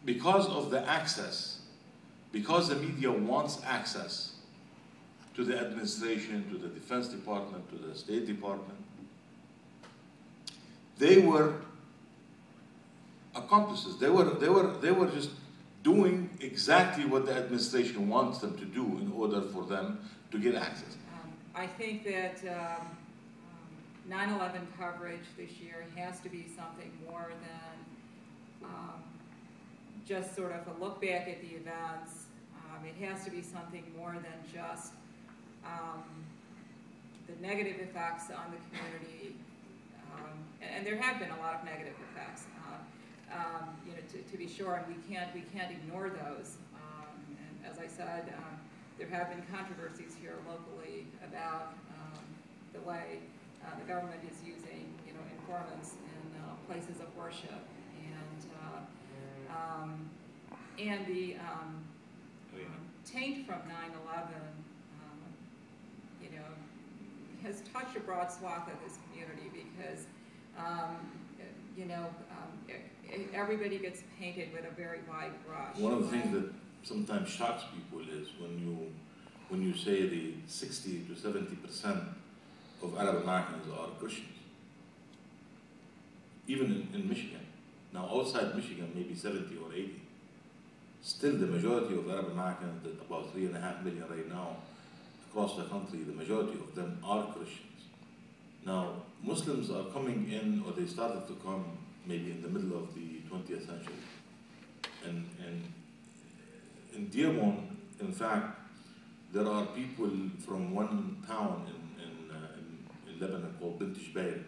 because of the access, because the media wants access to the administration, to the Defense Department, to the State Department, they were accomplices. They were just doing exactly what the administration wants them to do in order for them to get access. I think that 9/11 coverage this year has to be something more than just sort of a look back at the events. It has to be something more than just the negative effects on the community, and there have been a lot of negative effects. You know, to be sure, and we can't ignore those. And as I said, there have been controversies here locally about the way the government is using, you know, informants in places of worship, and the taint from 9/11, you know, has touched a broad swath of this community because, you know, everybody gets painted with a very wide brush. One of the things that sometimes shocks people is when you say the 60 to 70% of Arab Americans are Christians, even in Michigan. Now outside Michigan, maybe 70 or 80. Still, the majority of Arab Americans, about 3.5 million right now, across the country, the majority of them are Christians. Now, Muslims are coming in, or they started to come maybe in the middle of the 20th century. And in Dearborn, in fact, there are people from one town in Lebanon called Bint Jbeil,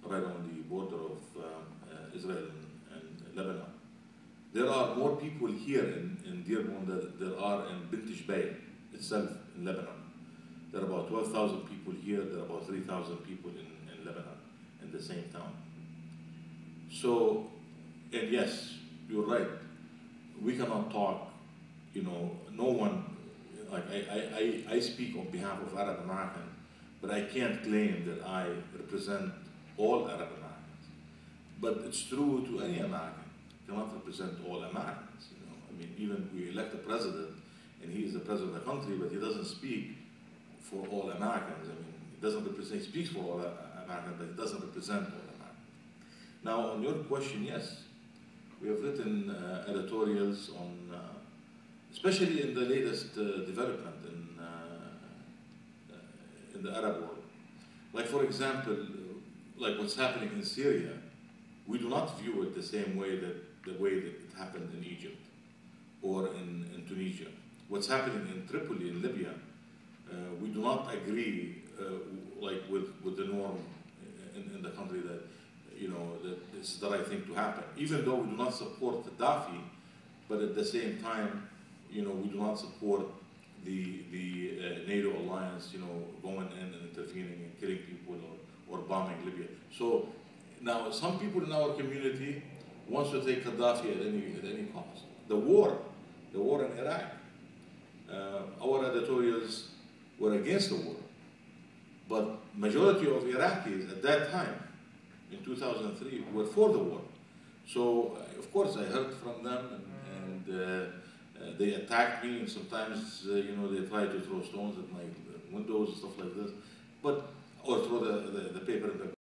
right on the border of Israel and Lebanon. There are more people here in Dearborn than there are in Bint Jbeil itself in Lebanon. There are about 12,000 people here, there are about 3,000 people in Lebanon, in the same town. So, and yes, you're right, we cannot talk, you know, no one, like I speak on behalf of Arab Americans, but I can't claim that I represent all Arab Americans. But it's true to any American, cannot represent all Americans, you know. I mean, even we elect a president, and he is the president of the country, but he doesn't speak for all Americans. I mean, he doesn't represent, he speaks for all Americans, but he doesn't represent all Americans. Now, on your question, yes, we have written editorials on, especially in the latest development in the Arab world. Like, for example, like what's happening in Syria, we do not view it the same way that it happened in Egypt or in Tunisia. What's happening in Tripoli, in Libya, we do not agree like with the norm in the country that, you know, that this is the right thing to happen. Even though we do not support Gaddafi, but at the same time, you know, we do not support the NATO alliance, you know, going in and intervening and killing people or bombing Libya. So now some people in our community wants to take Gaddafi at any cost. The war in Iraq, our editorials were against the war, but majority of Iraqis at that time, in 2003, were for the war. So of course I heard from them, and they attacked me, and sometimes you know, they try to throw stones at my windows and stuff like this, but or throw the paper in the